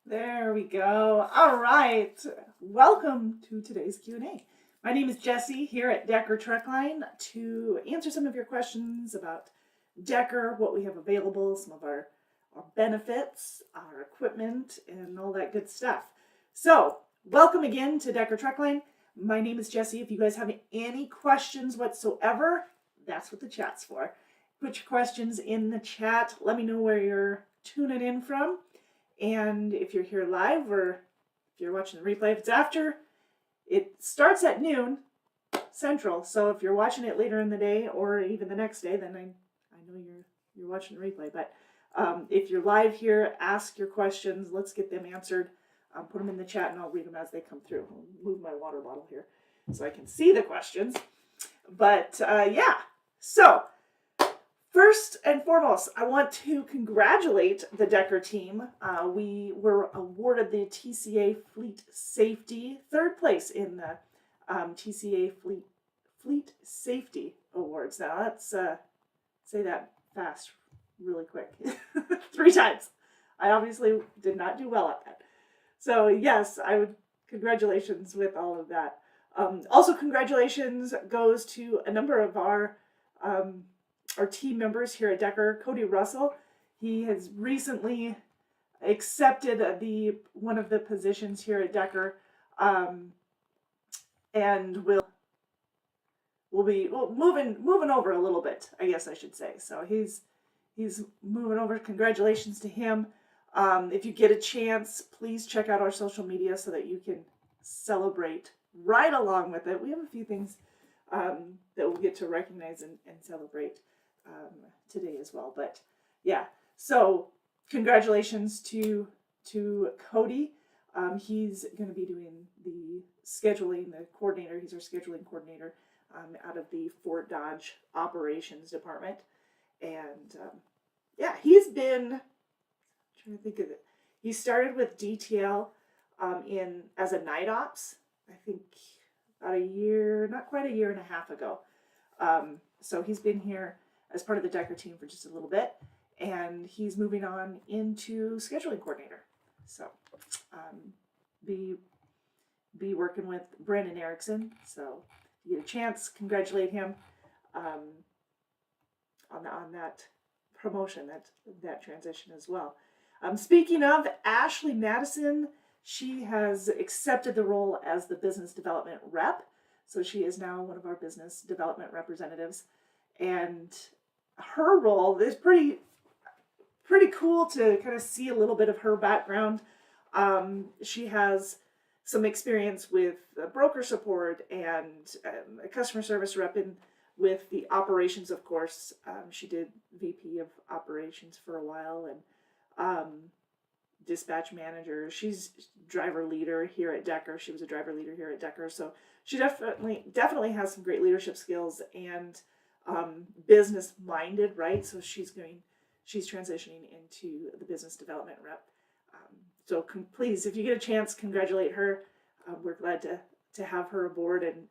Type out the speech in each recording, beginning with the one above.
There we go. All right. Welcome to today's Q&A. My name is Jessie here at Decker Truckline to answer some of your questions about Decker, what we have available, some of our benefits, our equipment, and all that good stuff. So, welcome again to Decker Truckline. My name is Jessie. If you guys have any questions whatsoever, that's what the chat's for. Put your questions in the chat. Let me know where you're tuning in from. And if you're here live or if you're watching the replay, if it's after, it starts at noon Central. So if you're watching it later in the day or even the next day, then I know you're watching the replay. But if you're live here, ask your questions. Let's get them answered. Put them in the chat and I'll read them as they come through. I'll move my water bottle here so I can see the questions. But yeah, so first and foremost, I want to congratulate the Decker team. We were awarded the TCA Fleet Safety, third place in the TCA Fleet Safety Awards. Now let's say that fast, really quick, 3 times. I obviously did not do well at that. So yes, congratulations with all of that. Also, congratulations goes to a number of our team members here at Decker. Cody Russell, he has recently accepted one of the positions here at Decker, and will be moving over a little bit, I guess I should say. So he's moving over. Congratulations to him. If you get a chance, please check out our social media so that you can celebrate right along with it. We have a few things that we'll get to recognize and celebrate today as well. But yeah, so congratulations to Cody. He's going to be doing the scheduling, the coordinator. He's our scheduling coordinator out of the Fort Dodge operations department. And yeah, he's been, I'm trying to think of it. He started with DTL as a night ops, I think about a year, not quite a year and a half ago. So he's been here as part of the Decker team for just a little bit, and he's moving on into scheduling coordinator. So be working with Brandon Erickson. So if you get a chance, congratulate him on that promotion, that transition as well. Speaking of Ashley Madison, she has accepted the role as the business development rep. So she is now one of our business development representatives. And her role is pretty cool to kind of see a little bit of her background. She has some experience with broker support and a customer service rep with the operations, of course. She did VP of operations for a while, and dispatch manager. She's driver leader here at Decker. She was a driver leader here at Decker. So she definitely has some great leadership skills and business minded, right? So she's transitioning into the business development rep. So please, if you get a chance, congratulate her. We're glad to have her aboard and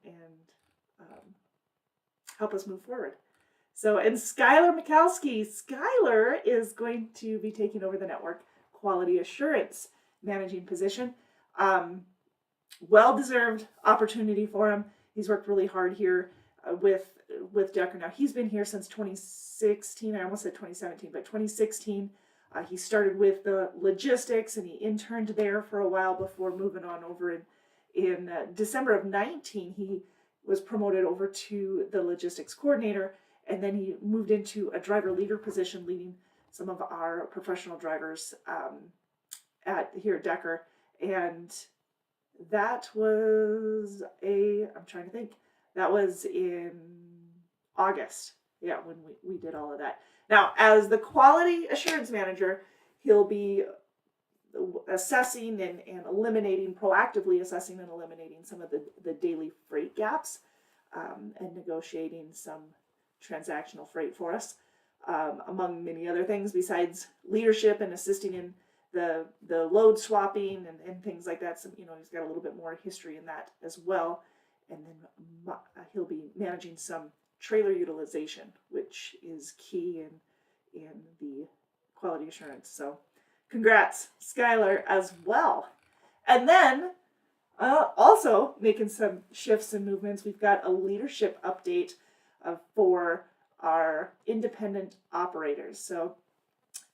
help us move forward. So, and Skylar Mikowski. Skylar is going to be taking over the network quality assurance managing position. Well-deserved opportunity for him. He's worked really hard here with Decker. Now, he's been here since 2016. I almost said 2017, but 2016. He started with the logistics, and he interned there for a while before moving on over in December of 19. He was promoted over to the logistics coordinator, and then he moved into a driver leader position, leading some of our professional drivers here at Decker. And that was I'm trying to think, that was in August. Yeah, when we did all of that. Now, as the quality assurance manager, he'll be assessing and proactively assessing and eliminating some of the daily freight gaps and negotiating some transactional freight for us, among many other things besides leadership and assisting in the load swapping and things like that. So, he's got a little bit more history in that as well. And then he'll be managing some trailer utilization, which is key in the quality assurance. So Congrats, Skylar, as well. And then also making some shifts and movements, we've got a leadership update for our independent operators. So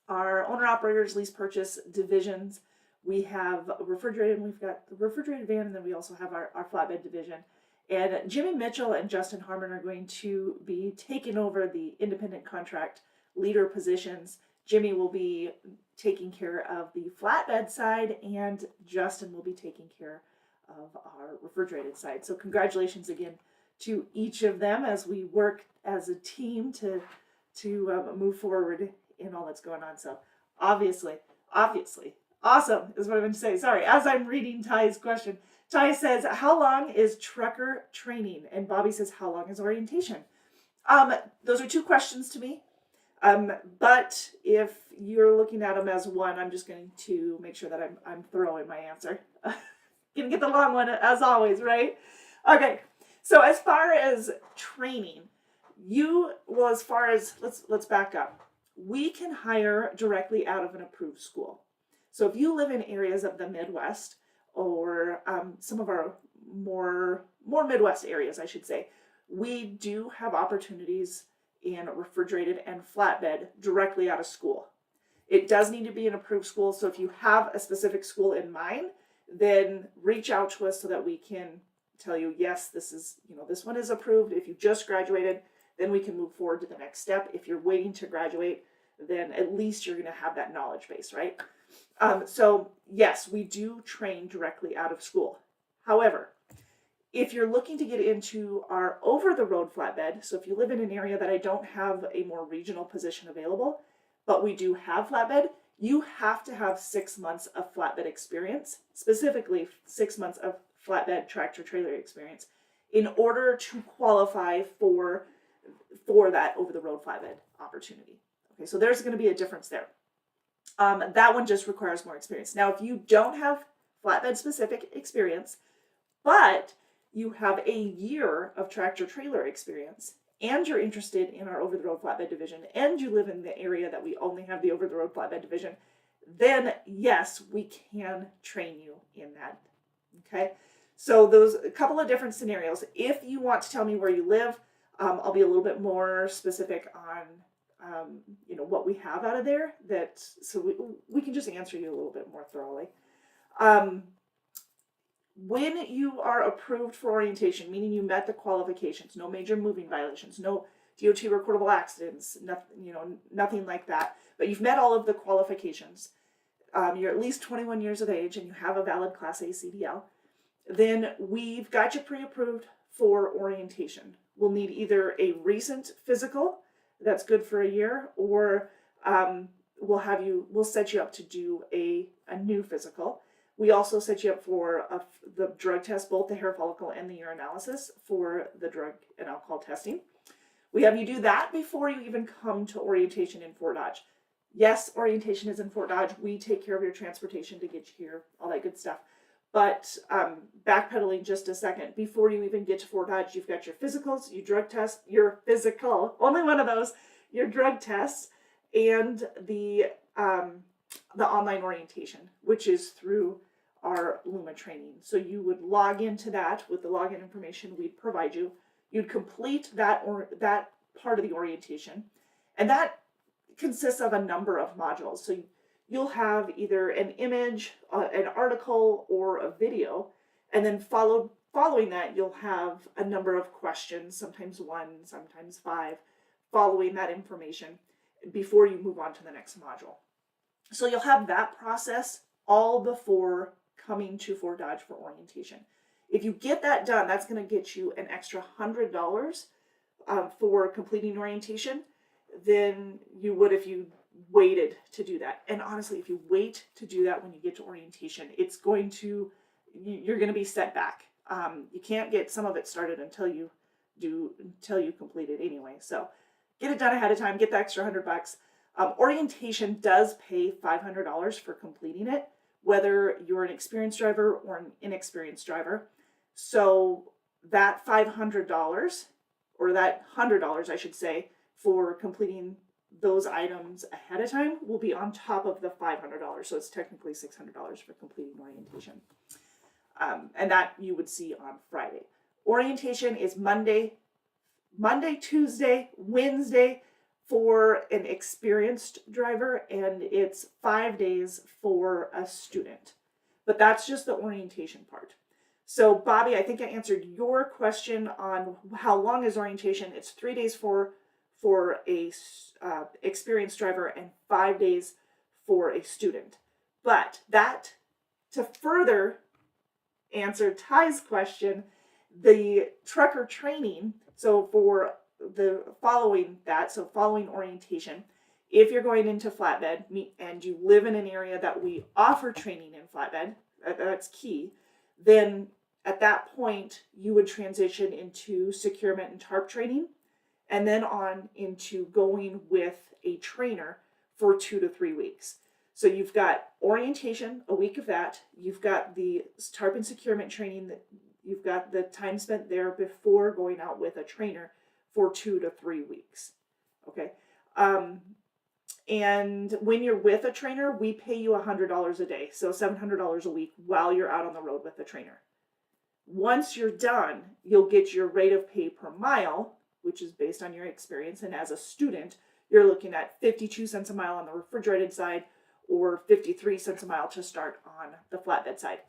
our owner operators lease purchase divisions, we have refrigerated, and we've got the refrigerated van, and then we also have our flatbed division. And Jimmy Mitchell and Justin Harmon are going to be taking over the independent contract leader positions. Jimmy will be taking care of the flatbed side, and Justin will be taking care of our refrigerated side. So congratulations again to each of them as we work as a team to move forward in all that's going on. So obviously, awesome is what I'm going to say. Sorry, as I'm reading Ty's question, Ty says, how long is trucker training? And Bobby says, how long is orientation? Those are two questions to me. But if you're looking at them as one, I'm just going to make sure that I'm thorough in my answer. Gonna get the long one as always, right? Okay. So as far as training, let's back up. We can hire directly out of an approved school. So if you live in areas of the Midwest or some of our more Midwest areas, I should say, we do have opportunities in refrigerated and flatbed directly out of school. It does need to be an approved school. So if you have a specific school in mind, then reach out to us so that we can tell you, yes, this one is approved. If you just graduated, then we can move forward to the next step. If you're waiting to graduate, then at least you're going to have that knowledge base, right? So yes, we do train directly out of school. However, if you're looking to get into our over-the-road flatbed, so if you live in an area that I don't have a more regional position available, but we do have flatbed, you have to have 6 months of flatbed experience, specifically 6 months of flatbed tractor trailer experience, in order to qualify for that over-the-road flatbed opportunity. Okay, so there's going to be a difference there. That one just requires more experience. Now, if you don't have flatbed specific experience, but you have a year of tractor trailer experience, and you're interested in our over-the-road flatbed division, and you live in the area that we only have the over-the-road flatbed division, then yes, we can train you in that. Okay, so those a couple of different scenarios. If you want to tell me where you live, I'll be a little bit more specific on what we have out of there, so we can just answer you a little bit more thoroughly. When you are approved for orientation, meaning you met the qualifications, no major moving violations, no DOT recordable accidents, nothing like that, but you've met all of the qualifications, you're at least 21 years of age and you have a valid Class A CDL, then we've got you pre-approved for orientation. We'll need either a recent physical that's good for a year, or we'll set you up to do a new physical. We also set you up for the drug test, both the hair follicle and the urinalysis for the drug and alcohol testing. We have you do that before you even come to orientation in Fort Dodge. Yes, orientation is in Fort Dodge. We take care of your transportation to get you here, all that good stuff. But backpedaling just a second, before you even get to Fort Dodge, you've got your physicals, your drug test, your physical, only one of those, your drug tests, and the online orientation, which is through our Luma training. So you would log into that with the login information we'd provide you. You'd complete that part of the orientation, and that consists of a number of modules. So you'll have either an image, an article, or a video, and then following that, you'll have a number of questions, sometimes 1, sometimes 5, following that information before you move on to the next module. So you'll have that process all before coming to Fort Dodge for orientation. If you get that done, that's going to get you an extra $100 for completing orientation than you would if you waited to do that. And honestly, if you wait to do that when you get to orientation, you're going to be set back. You can't get some of it started until you complete it anyway. So get it done ahead of time, get the extra $100. Orientation does pay $500 for completing it, whether you're an experienced driver or an inexperienced driver. So that $500, or that $100, I should say, for completing those items ahead of time will be on top of the $500. So it's technically $600 for completing orientation. And that you would see on Friday. Orientation is Monday, Tuesday, Wednesday for an experienced driver, and it's 5 days for a student. But that's just the orientation part. So Bobby, I think I answered your question on how long is orientation. It's 3 days for a experienced driver and 5 days for a student. But that, to further answer Ty's question, the trucker training, so for the following orientation, if you're going into flatbed and you live in an area that we offer training in flatbed, that's key, then at that point you would transition into securement and tarp training, and then on into going with a trainer for 2 to 3 weeks. So you've got orientation, a week of that. You've got the tarp and securement training. That you've got the time spent there before going out with a trainer for 2 to 3 weeks. Okay. And when you're with a trainer, we pay you $100 a day. So $700 a week while you're out on the road with the trainer. Once you're done, you'll get your rate of pay per mile, which is based on your experience. And as a student, you're looking at 52 cents a mile on the refrigerated side, or 53 cents a mile to start on the flatbed side.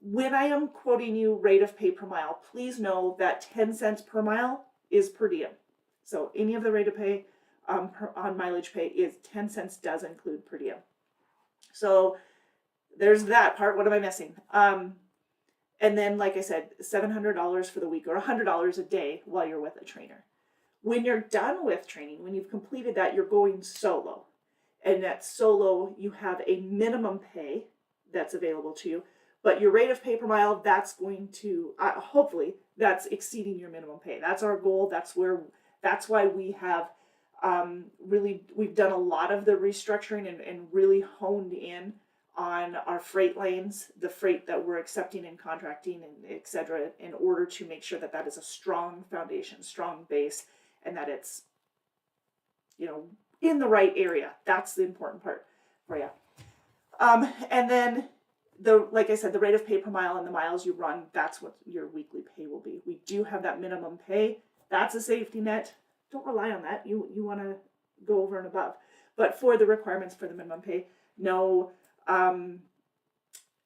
When I am quoting you rate of pay per mile, please know that 10 cents per mile is per diem. So any of the rate of pay on mileage pay is 10 cents does include per diem. So there's that part. What am I missing? And then, like I said, $700 for the week, or $100 a day while you're with a trainer. When you're done with training, when you've completed that, you're going solo. And that solo, you have a minimum pay that's available to you, but your rate of pay per mile, that's going to, hopefully, that's exceeding your minimum pay. That's our goal. That's why we have we've done a lot of the restructuring and really honed in on our freight lanes, the freight that we're accepting and contracting and et cetera, in order to make sure that that is a strong foundation, strong base, and that it's, in the right area. That's the important part for you. And then like I said, the rate of pay per mile and the miles you run, that's what your weekly pay will be. We do have that minimum pay. That's a safety net. Don't rely on that. You want to go over and above. But for the requirements for the minimum pay, no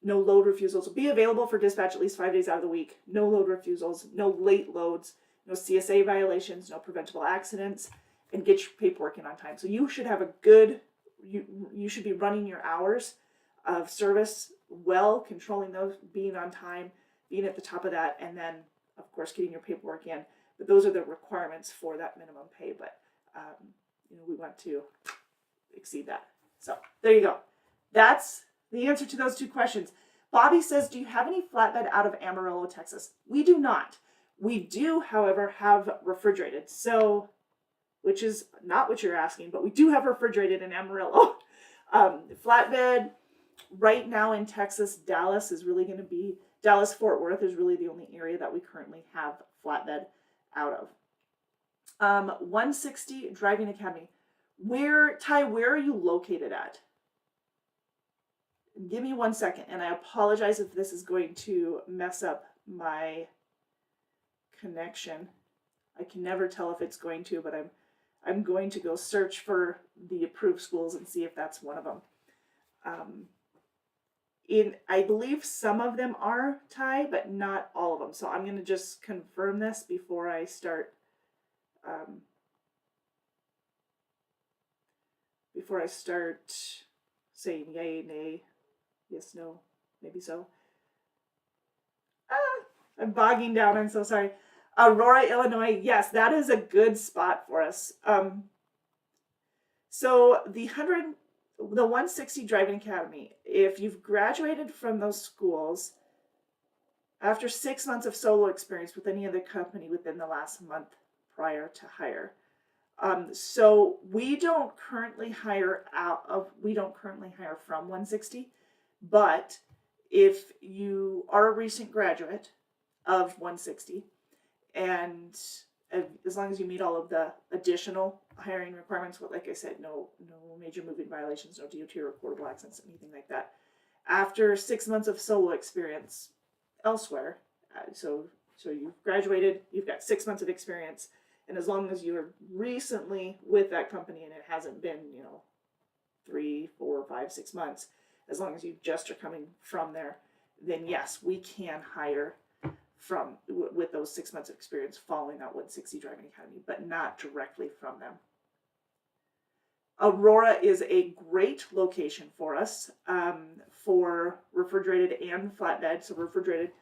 load refusals will be available for dispatch at least 5 days out of the week. No load refusals, no late loads, no CSA violations, no preventable accidents, and get your paperwork in on time. So you should have a good, you should be running your hours of service well, controlling those, being on time, being at the top of that, and then, of course, getting your paperwork in. But those are the requirements for that minimum pay. But, we want to exceed that. So there you go. That's the answer to those two questions. Bobby says, do you have any flatbed out of Amarillo, Texas? We do not. We do, however, have refrigerated. So, which is not what you're asking, but we do have refrigerated in Amarillo. Flatbed right now in Texas, Dallas-Fort Worth is really the only area that we currently have flatbed out of. 160 Driving Academy. Ty, where are you located at? Give me 1 second, and I apologize if this is going to mess up my connection. I can never tell if it's going to, but I'm going to go search for the approved schools and see if that's one of them. I believe some of them are, Ty, but not all of them. So I'm going to just confirm this before I start. Saying yay, nay, yes, no, maybe so. I'm bogging down. I'm so sorry. Aurora, Illinois. Yes, that is a good spot for us. So the 160 Driving Academy, if you've graduated from those schools after 6 months of solo experience with any other company within the last month prior to hire. So we don't currently hire from 160, but if you are a recent graduate of 160 and as long as you meet all of the additional hiring requirements, what, like I said, no major moving violations, no DOT or recordable accidents, anything like that. After 6 months of solo experience elsewhere, so you've graduated, you've got 6 months of experience, and as long as you're recently with that company and it hasn't been, 3, 4, 5, 6 months, as long as you just are coming from there, then yes, we can hire from with those 6 months of experience following that 160 Driving Academy, but not directly from them. Aurora is a great location for us for refrigerated and flatbed, so refrigerated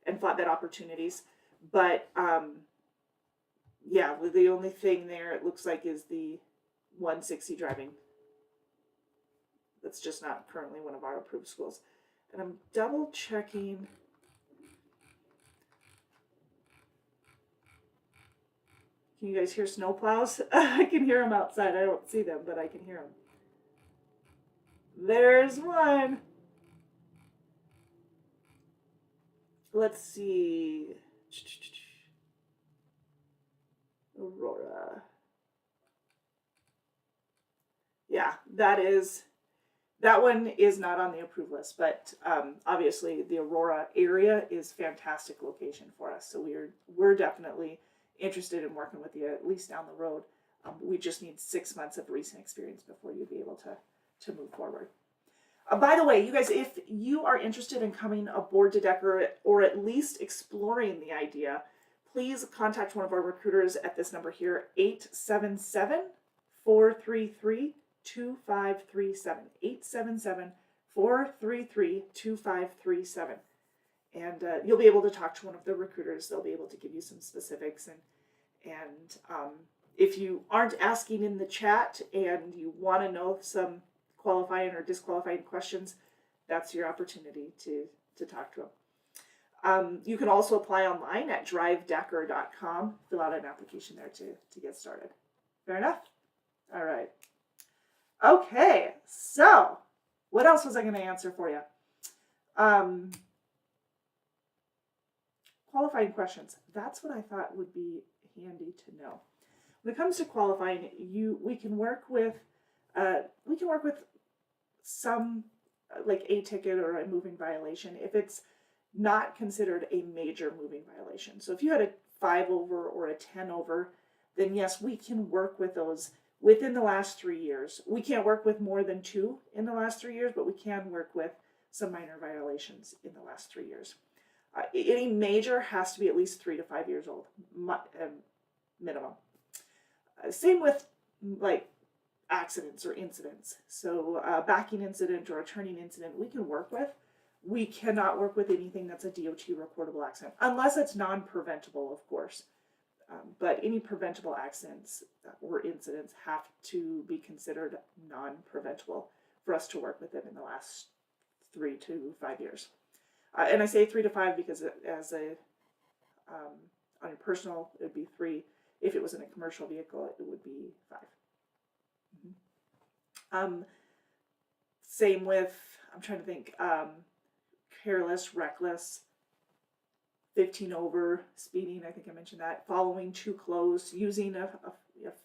and flatbed opportunities. But yeah, the only thing there it looks like is the 160 driving. That's just not currently one of our approved schools. And I'm double checking. Can you guys hear snowplows? I can hear them outside. I don't see them, but I can hear them. There's one. Let's see. Aurora. Yeah, that one is not on the approved list, but obviously the Aurora area is fantastic location for us. So we're definitely interested in working with you at least down the road. We just need 6 months of recent experience before you'll be able to move forward. By the way, you guys, if you are interested in coming aboard to Decker or at least exploring the idea, please contact one of our recruiters at this number here, 877-433-2537. 877-433-2537. And you'll be able to talk to one of the recruiters. They'll be able to give you some specifics. And if you aren't asking in the chat and you want to know some qualifying or disqualifying questions, that's your opportunity to talk to them. You can also apply online at drivedecker.com. Fill out an application there to get started. Fair enough? All right. Okay, so what else was I going to answer for you? Qualifying questions. That's what I thought would be handy to know. When it comes to qualifying, we can work with some like a ticket or a moving violation if it's not considered a major moving violation. So if you had a 5 over or a 10 over, then yes, we can work with those within the last 3 years. We can't work with more than 2 in the last 3 years, but we can work with some minor violations in the last 3 years. Any major has to be at least 3 to 5 years old, minimum. Same with like accidents or incidents. So a backing incident or a turning incident we can work with. We cannot work with anything that's a DOT recordable accident, unless it's non-preventable, of course. But any preventable accidents or incidents have to be considered non-preventable for us to work with them in the last 3 to 5 years. And I say 3 to 5 because as on your personal, it would be 3. If it was in a commercial vehicle, it would be 5. Mm-hmm. Same with, I'm trying to think, careless, reckless, 15 over, speeding, I think I mentioned that, following too close, using a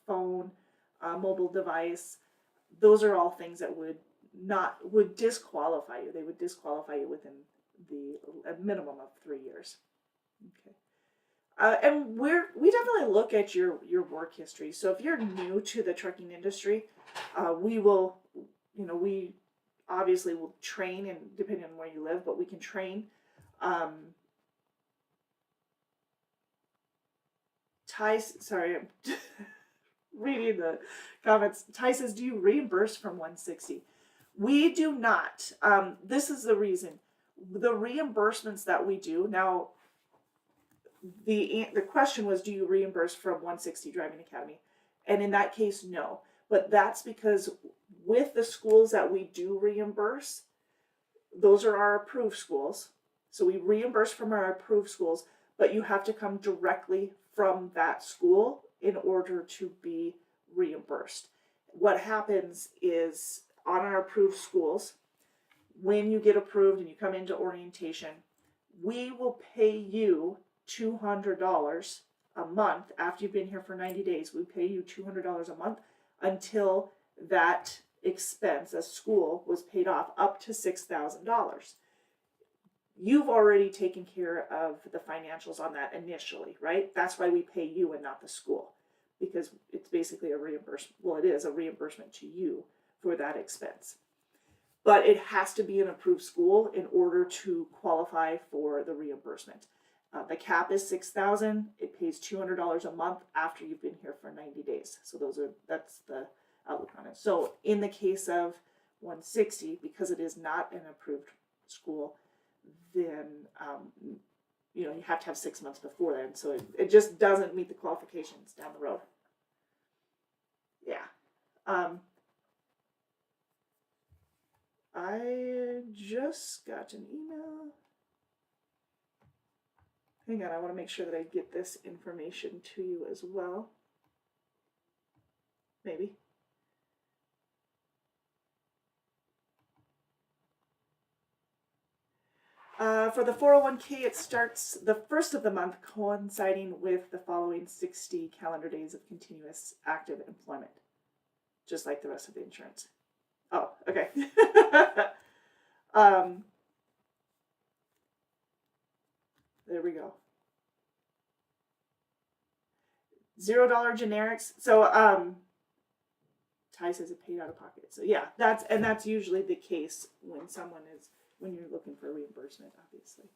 phone, a mobile device. Those are all things that would disqualify you. They would disqualify you within a minimum of 3 years. Okay. And we definitely look at your work history. So if you're new to the trucking industry, we obviously will train, and depending on where you live, but we can train. Sorry, I'm reading the comments. Ty says, do you reimburse from 160? We do not. This is the reason. The reimbursements that we do, now, the question was, do you reimburse from 160 Driving Academy? And in that case, no. But that's because with the schools that we do reimburse, those are our approved schools. So we reimburse from our approved schools, but you have to come directly from that school in order to be reimbursed. What happens is on our approved schools, when you get approved and you come into orientation, we will pay you $200 a month. After you've been here for 90 days, we pay you $200 a month until that expense at school was paid off, up to $6,000. You've already taken care of the financials on that initially, right? That's why we pay you and not the school, because it's basically a reimbursement. Well, it is a reimbursement to you for that expense. But it has to be an approved school in order to qualify for the reimbursement. The cap is $6,000. It pays $200 a month after you've been here for 90 days. So that's the outlook on it. So in the case of 160, because it is not an approved school, then you have to have 6 months before then. So it just doesn't meet the qualifications down the road. Yeah. I just got an email. Hang on, I want to make sure that I get this information to you as well. Maybe. For the 401k, it starts the first of the month, coinciding with the following 60 calendar days of continuous active employment, just like the rest of the insurance. Oh, okay. There we go. $0 generics. So Ty says it paid out of pocket. So yeah, that's usually the case when you're looking for reimbursement, obviously.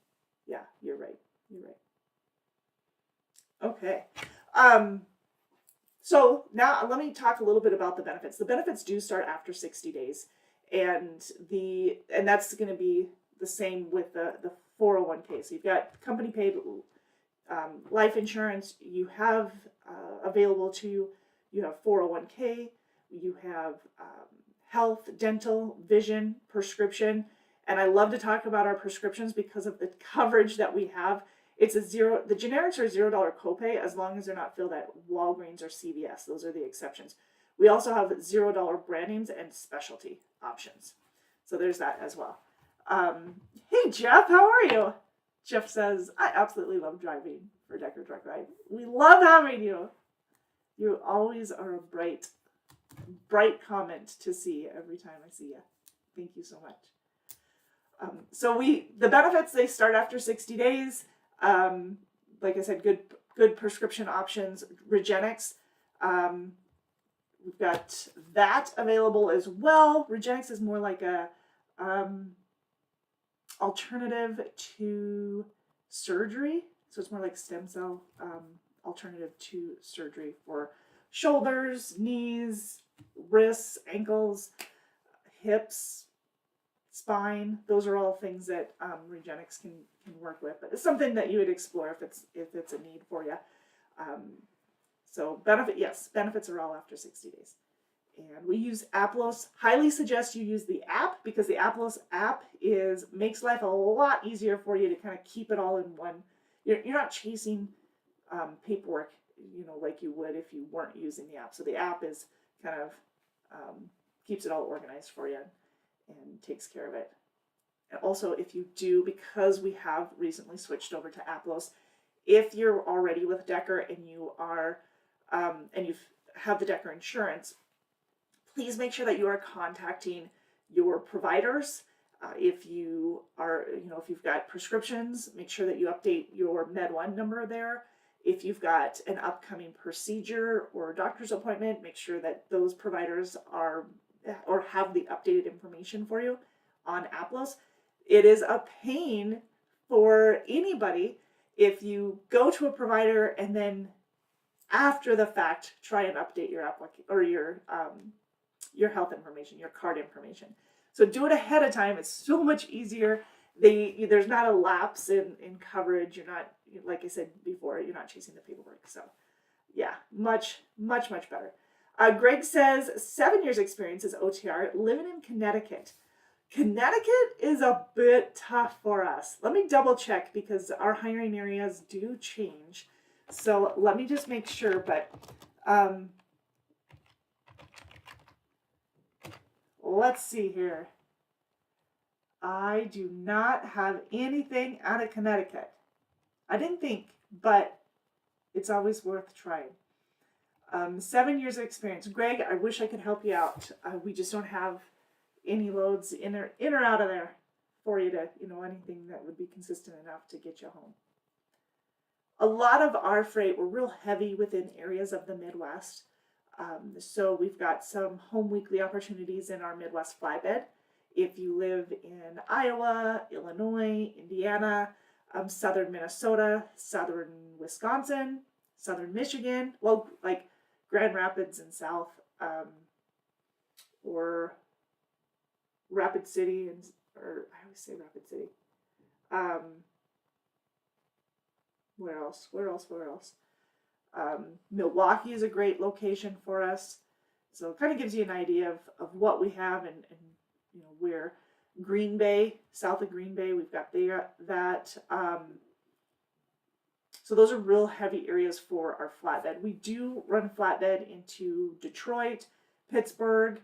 Yeah, you're right. Okay. So now let me talk a little bit about the benefits. The benefits do start after 60 days, and that's going to be the same with the 401k. So you've got company paid life insurance. You have available to you. You have 401k. You have health, dental, vision, prescription. And I love to talk about our prescriptions because of the coverage that we have. It's the generics are $0 copay as long as they're not filled at Walgreens or CVS. Those are the exceptions. We also have $0 brand names and specialty options. So there's that as well. Hey Jeff, how are you? Jeff says, I absolutely love driving for Decker Truck Ride. We love having you. You always are a bright comment to see every time I see you. Thank you so much. So the benefits, they start after 60 days. Like I said, good prescription options. Regenix, we've got that available as well. Regenix is more like a alternative to surgery. So it's more like stem cell alternative to surgery for shoulders, knees, wrists, ankles, hips, spine. Those are all things that Regenix can work with, but it's something that you would explore if it's a need for you. So benefits are all after 60 days. And we use Aplos. Highly suggest you use the app, because the Aplos app makes life a lot easier for you to kind of keep it all in one. You're not chasing paperwork, like you would if you weren't using the app. So the app is kind of keeps it all organized for you and takes care of it. And also, if you do, because we have recently switched over to Aplos, if you're already with Decker and you are and you have the Decker insurance, please make sure that you are contacting your providers. If you are, if you've got prescriptions, make sure that you update your Med1 number there. If you've got an upcoming procedure or doctor's appointment, make sure that those providers are or have the updated information for you on Aplos. It is a pain for anybody if you go to a provider and then after the fact try and update your application or your health information, your card information. So do it ahead of time. It's so much easier. There's not a lapse in coverage. You're not, like I said before, you're not chasing the paperwork. So yeah, much better. Greg says 7 years experience as OTR, living in Connecticut. Connecticut is a bit tough for us. Let me double check because our hiring areas do change. So let me just make sure, but let's see here. I do not have anything out of Connecticut. I didn't think, but It's always worth trying. 7 years of experience. Greg, I wish I could help you out. We just don't have any loads in or out of there for you to, anything that would be consistent enough to get you home. A lot of our freight, we're real heavy within areas of the Midwest. So we've got some home weekly opportunities in our Midwest flatbed. If you live in Iowa, Illinois, Indiana, southern Minnesota, southern Wisconsin, southern Michigan, well, like Grand Rapids and South, or Rapid City, or I always say Rapid City. Where else? Milwaukee is a great location for us. So it kind of gives you an idea of what we have and where. Green Bay, south of Green Bay, we've got that. So those are real heavy areas for our flatbed. We do run flatbed into Detroit, Pittsburgh,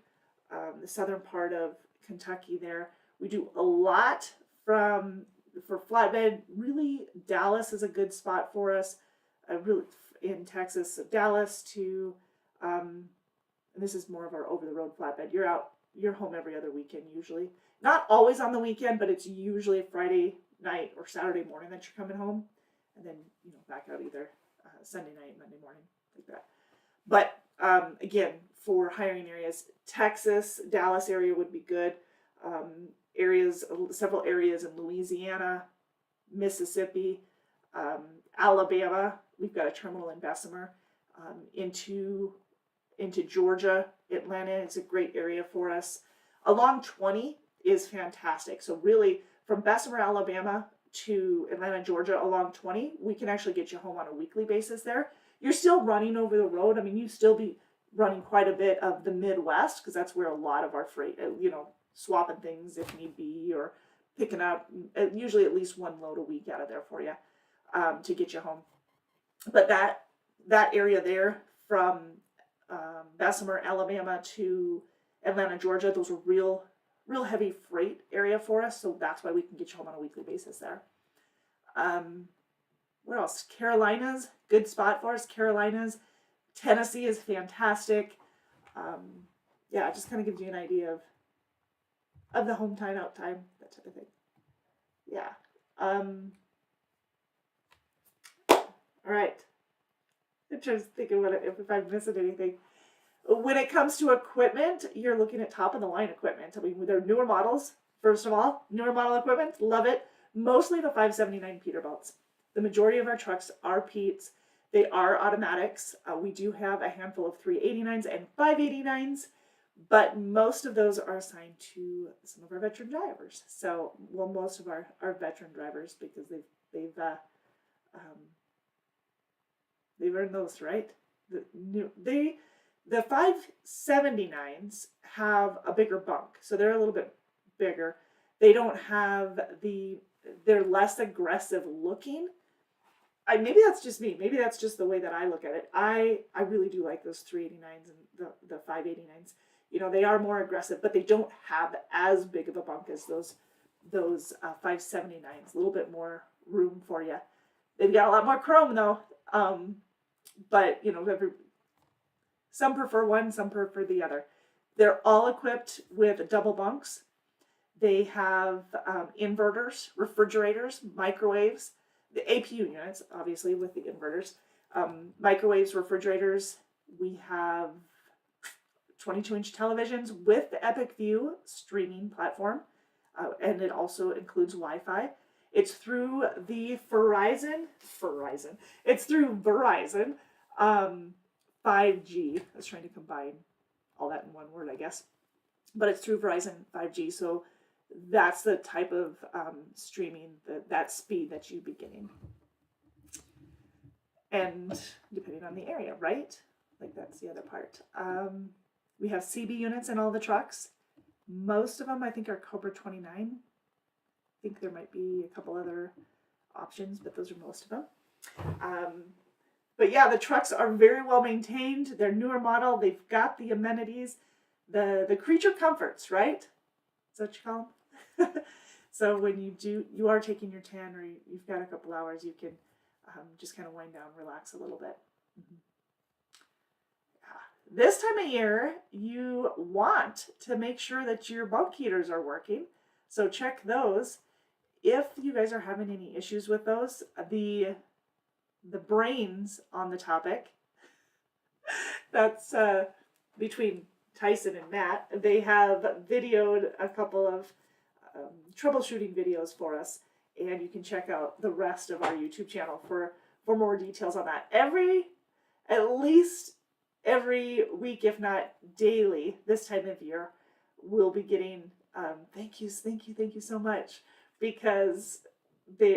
the southern part of Kentucky there. We do a lot for flatbed. Really, Dallas is a good spot for us. Really in Texas, so Dallas to, and this is more of our over-the-road flatbed. You're home every other weekend usually. Not always on the weekend, but it's usually Friday night or Saturday morning that you're coming home, and then back out either Sunday night, Monday morning, like that. But again, for hiring areas, Texas, Dallas area would be good. Several areas in Louisiana, Mississippi, Alabama. We've got a terminal in Bessemer. Into Georgia, Atlanta is a great area for us. Along 20 is fantastic. So really, from Bessemer, Alabama to Atlanta, Georgia, along 20, we can actually get you home on a weekly basis there. You're still running over the road. I mean, you still be running quite a bit of the Midwest, because that's where a lot of our freight, swapping things if need be, or picking up usually at least one load a week out of there for you to get you home. But that area there from Bessemer, Alabama to Atlanta, Georgia, those are real heavy freight area for us, so that's why we can get you home on a weekly basis there. What else? Carolinas, good spot for us. Carolinas, Tennessee is fantastic. It just kind of gives you an idea of the home time, out time, that type of thing. Yeah. All right. I'm just thinking if I'm missing anything. When it comes to equipment, you're looking at top of the line equipment. I mean, they're newer models. First of all, newer model equipment, love it. Mostly the 579 Peterbilts. The majority of our trucks are Peets. They are automatics. We do have a handful of 389s and 589s, but most of those are assigned to some of our veteran drivers. So, most of our veteran drivers, because they've earned those, right? The 579s have a bigger bunk, so they're a little bit bigger. They don't have they're less aggressive looking. Maybe that's just me. Maybe that's just the way that I look at it. I really do like those 389s and the 589s. They are more aggressive, but they don't have as big of a bunk as those 579s. A little bit more room for you. They've got a lot more chrome though. But some prefer one, some prefer the other. They're all equipped with double bunks. They have inverters, refrigerators, microwaves, the APU units, obviously, with the inverters, microwaves, refrigerators. We have 22-inch televisions with the Epic View streaming platform, and it also includes Wi-Fi. It's through the Verizon. It's through Verizon 5G. I was trying to combine all that in one word, I guess. But it's through Verizon 5G, so that's the type of streaming, that speed that you'd be getting. And depending on the area, right? Like, that's the other part. We have CB units in all the trucks. Most of them, I think, are Cobra 29. I think there might be a couple other options, but those are most of them. But yeah, the trucks are very well maintained. They're newer model. They've got the amenities, the creature comforts, right? Is that what you call them? So when you are taking your 10 or you've got a couple hours, you can just kind of wind down, relax a little bit. This time of year, you want to make sure that your bunk heaters are working. So check those. If you guys are having any issues with those, the brains on the topic, that's between Tyson and Matt, they have videoed a couple of troubleshooting videos for us, and you can check out the rest of our YouTube channel for more details on that. At least every week, if not daily, this time of year, we'll be getting thank you so much, because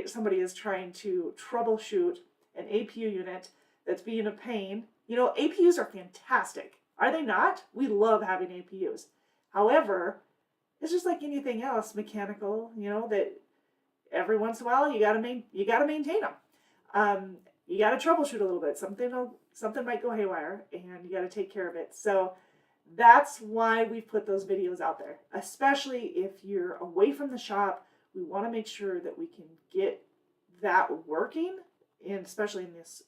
somebody is trying to troubleshoot an APU unit that's being a pain. You know, APUs are fantastic. Are they not? We love having APUs. However, it's just like anything else, mechanical, you know, that every once in a while you gotta maintain them. You gotta troubleshoot a little bit. Something might go haywire, and you gotta take care of it. So that's why we put those videos out there. Especially if you're away from the shop, we want to make sure that we can get that working, and especially in this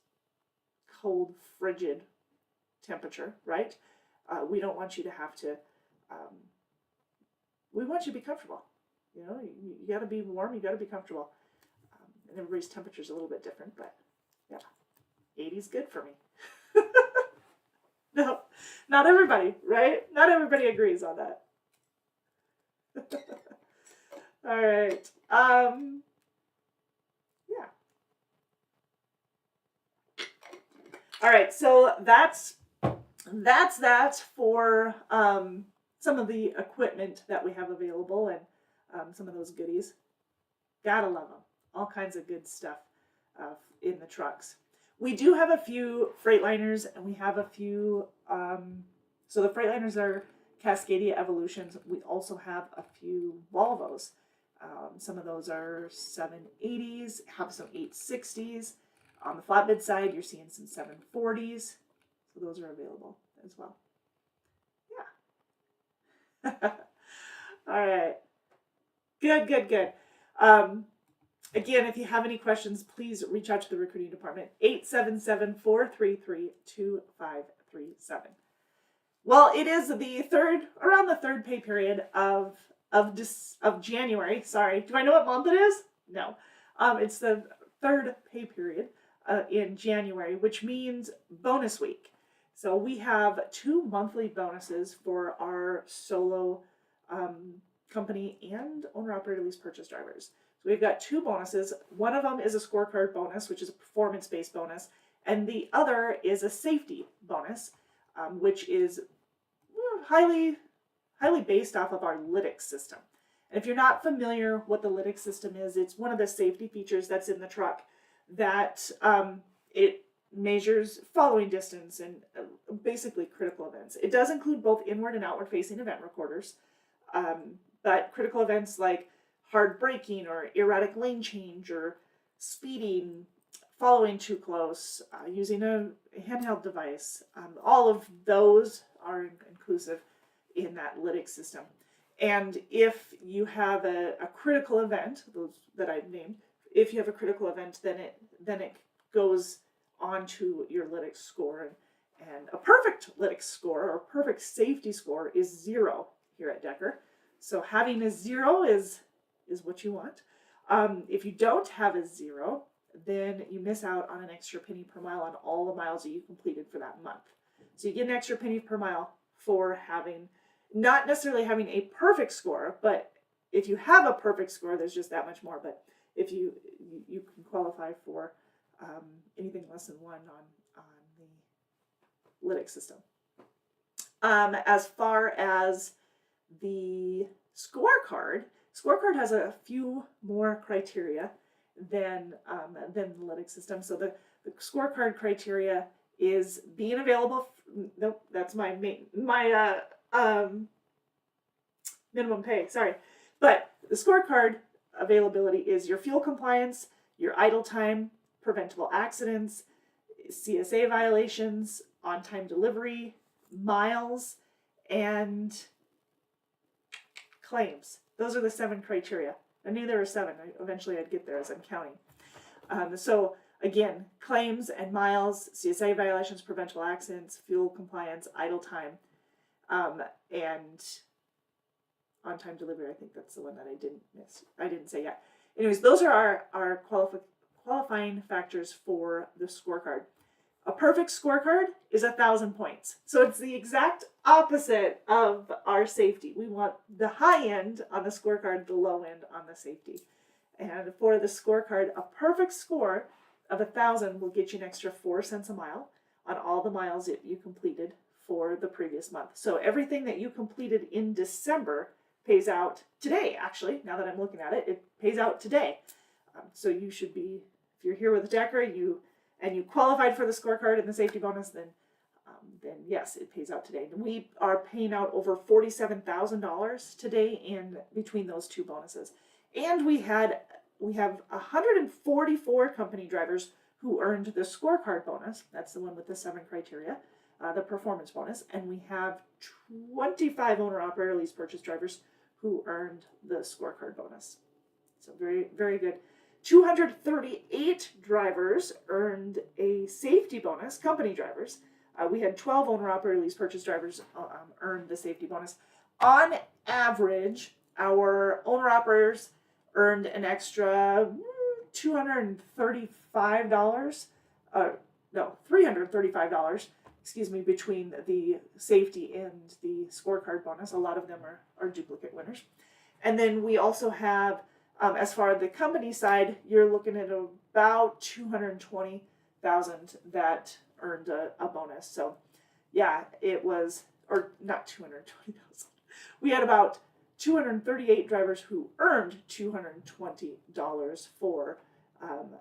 cold, frigid temperature, right? We don't want you to have to. We want you to be comfortable. You know, you got to be warm. You got to be comfortable. And everybody's temperature is a little bit different, but yeah, 80's good for me. No, not everybody, right? Not everybody agrees on that. All right. Yeah. All right. So that's that for some of the equipment that we have available, and some of those goodies. Gotta love them. All kinds of good stuff in the trucks. We do have a few Freightliners, and we have a few, so the Freightliners are Cascadia Evolutions. We also have a few Volvos. Some of those are 780s, have some 860s. On the flatbed side, you're seeing some 740s. So those are available as well. Yeah. All right. Good. Again, if you have any questions, please reach out to the recruiting department, 877-433-2537. Well, it is around the third pay period of January. Sorry, do I know what month it is? No. It's the third pay period in January, which means bonus week. So we have 2 monthly bonuses for our solo company and owner-operator lease purchase drivers. So we've got 2 bonuses. One of them is a scorecard bonus, which is a performance-based bonus, and the other is a safety bonus, which is highly based off of our Lytx system. And if you're not familiar what the Lytx system is, it's one of the safety features that's in the truck that it measures following distance and basically critical events. It does include both inward and outward facing event recorders, but critical events like hard braking or erratic lane change or speeding, following too close, using a handheld device, all of those are inclusive in that Lytx system. And if you have a critical event, those that I've named, if you have a critical event, then it goes onto your Lytx score. And a perfect Lytx score or perfect safety score is 0 here at Decker. So having a 0 is what you want. If you don't have a 0, then you miss out on an extra penny per mile on all the miles that you completed for that month. So you get an extra penny per mile for not necessarily having a perfect score, but if you have a perfect score, there's just that much more. But if you can qualify for anything less than 1 on the Lytx system. As far as the scorecard has a few more criteria than the Lytx system. So the scorecard criteria is being available. Nope, that's my minimum pay. Sorry, but the scorecard availability is your fuel compliance, your idle time, preventable accidents, CSA violations, on-time delivery, miles, and claims. Those are the 7 criteria. I knew there were 7. Eventually I'd get there as I'm counting. So Again, claims and miles, CSA violations, preventable accidents, fuel compliance, idle time, and on-time delivery. I think that's the one that I didn't say yet. Anyways, those are our qualifying factors for the scorecard. A perfect scorecard is 1,000 points. So it's the exact opposite of our safety. We want the high end on the scorecard, the low end on the safety. And for the scorecard, a perfect score of 1,000 will get you an extra 4 cents a mile on all the miles that you completed for the previous month. So everything that you completed in December pays out today, actually. Now that I'm looking at it, it pays out today. So you should be, if you're here with Decker, you qualified for the scorecard and the safety bonus, then yes, it pays out today. We are paying out over $47,000 today in between those two bonuses. And we have 144 company drivers who earned the scorecard bonus. That's the one with the 7 criteria, the performance bonus. And we have 25 owner-operator lease purchase drivers who earned the scorecard bonus. So very, very good. 238 drivers earned a safety bonus, company drivers. We had 12 owner-operator lease purchase drivers earn the safety bonus. On average, our owner-operators earned an extra $335, between the safety and the scorecard bonus. A lot of them are duplicate winners. And then we also have, as far as the company side, you're looking at about 220,000 that earned a bonus. So yeah, it was, or not 220,000. We had about 238 drivers who earned $220 for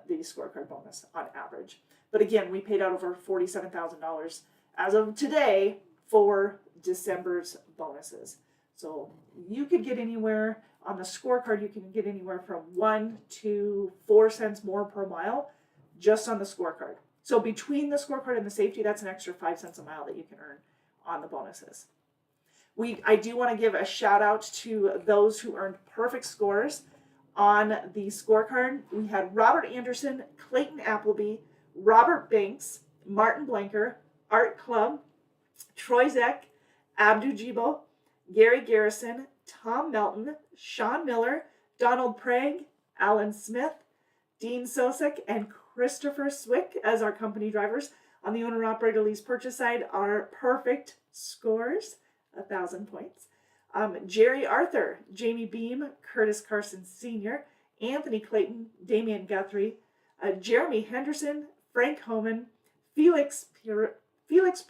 the scorecard bonus on average. But again, we paid out over $47,000 as of today for December's bonuses. So you could get anywhere on the scorecard, you can get anywhere from 1 to 4 cents more per mile just on the scorecard. So between the scorecard and the safety, that's an extra 5 cents a mile that you can earn on the bonuses. I do want to give a shout out to those who earned perfect scores on the scorecard. We had Robert Anderson, Clayton Appleby, Robert Banks, Martin Blanker, Art Club, Troy Zeck, Abdu Jibo, Gary Garrison, Tom Melton, Sean Miller, Donald Prague, Alan Smith, Dean Sosek, and Christopher Swick as our company drivers. On the owner-operator lease purchase side are perfect scores, 1,000 points. Jerry Arthur, Jamie Beam, Curtis Carson Sr., Anthony Clayton, Damian Guthrie, Jeremy Henderson, Frank Homan, Felix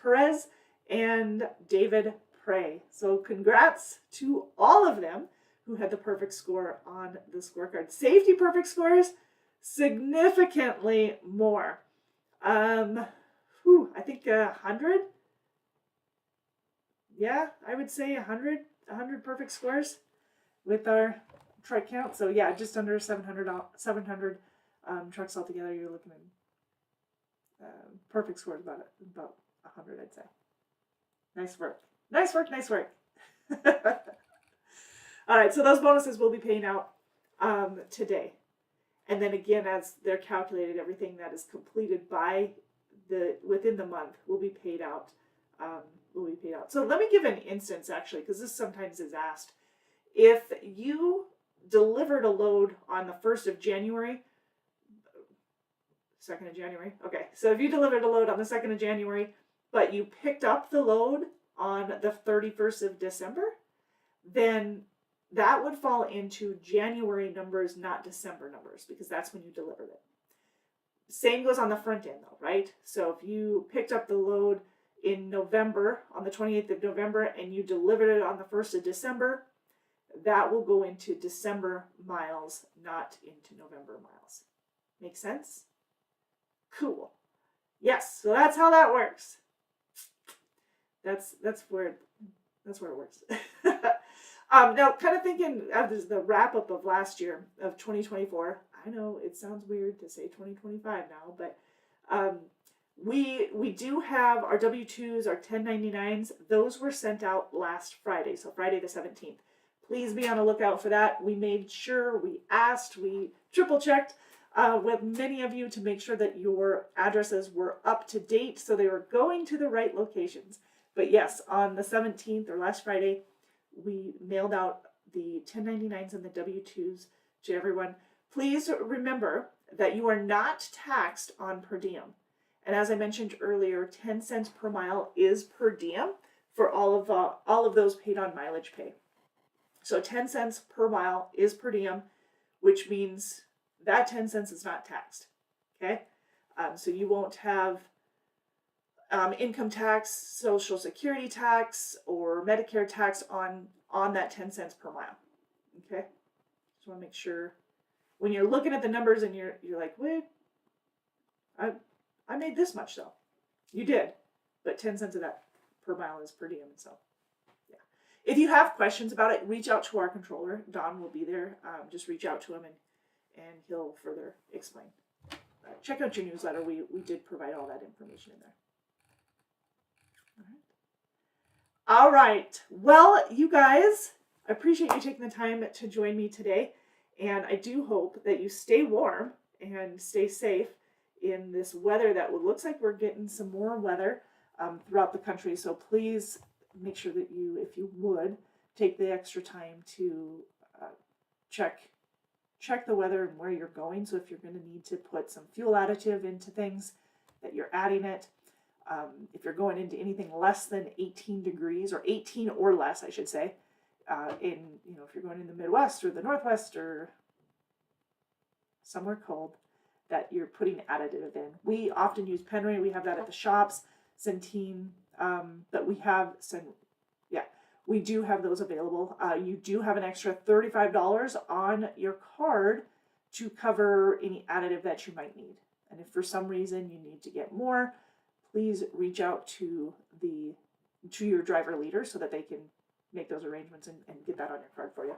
Perez, and David Prey. So congrats to all of them who had the perfect score on the scorecard. Safety perfect scores, significantly more. I think 100. Yeah, I would say 100 perfect scores with our truck count. So yeah, just under 700 trucks altogether. You're looking at perfect scores about 100, I'd say. Nice work. All right, so those bonuses will be paying out today. And then again, as they're calculated, everything that is completed within the month will be paid out. So let me give an instance, actually, because this sometimes is asked. If you delivered a load on the 1st of January, 2nd of January, okay, so if you delivered a load on the 2nd of January, but you picked up the load on the 31st of December, then that would fall into January numbers, not December numbers, because that's when you delivered it. Same goes on the front end, though, right? So if you picked up the load in November, on the 28th of November, and you delivered it on the 1st of December, that will go into December miles, not into November miles. Make sense? Cool. Yes, so that's how that works. That's where it works. Now, kind of thinking of the wrap-up of last year, of 2024. I know it sounds weird to say 2025 now, but we do have our W-2s, our 1099s. Those were sent out last Friday, so Friday the 17th. Please be on the lookout for that. We made sure, we asked, we triple-checked with many of you to make sure that your addresses were up to date so they were going to the right locations. But yes, on the 17th or last Friday, we mailed out the 1099s and the W-2s to everyone. Please remember that you are not taxed on per diem. And as I mentioned earlier, 10 cents per mile is per diem for all of those paid on mileage pay. So 10 cents per mile is per diem, which means that 10 cents is not taxed. Okay? So you won't have income tax, Social Security tax, or Medicare tax on that 10 cents per mile. Okay? Just want to make sure when you're looking at the numbers and you're like, wait, I made this much though. You did, but 10 cents of that per mile is per diem. So, yeah. If you have questions about it, reach out to our controller. Don will be there. Just reach out to him and he'll further explain. Check out your newsletter. We did provide all that information in there. All right. Well, you guys, I appreciate you taking the time to join me today. And I do hope that you stay warm and stay safe in this weather that looks like we're getting some more weather throughout the country. So please make sure that you, if you would, take the extra time to check the weather and where you're going. So if you're going to need to put some fuel additive into things, that you're adding it. If you're going into anything less than 18 degrees, or 18 or less, I should say, if you're going in the Midwest or the Northwest or somewhere cold, that you're putting additive in. We often use Penray. We have that at the shops. Centene, but we do have those available. You do have an extra $35 on your card to cover any additive that you might need. And if for some reason you need to get more, please reach out to your driver leader so that they can make those arrangements and get that on your card for you.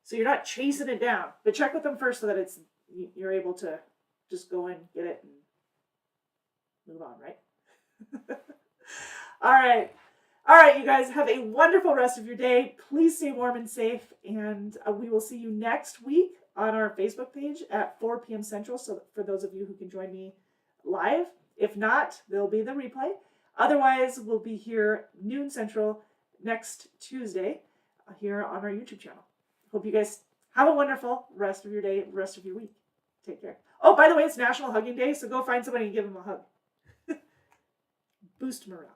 So you're not chasing it down, but check with them first so that you're able to just go in, get it, and move on, right? All right, you guys, have a wonderful rest of your day. Please stay warm and safe, and we will see you next week on our Facebook page at 4 p.m. Central, so for those of you who can join me live. If not, there'll be the replay. Otherwise, we'll be here noon Central next Tuesday here on our YouTube channel. Hope you guys have a wonderful rest of your day, rest of your week. Take care. Oh, by the way, it's National Hugging Day, so go find somebody and give them a hug. Boost morale.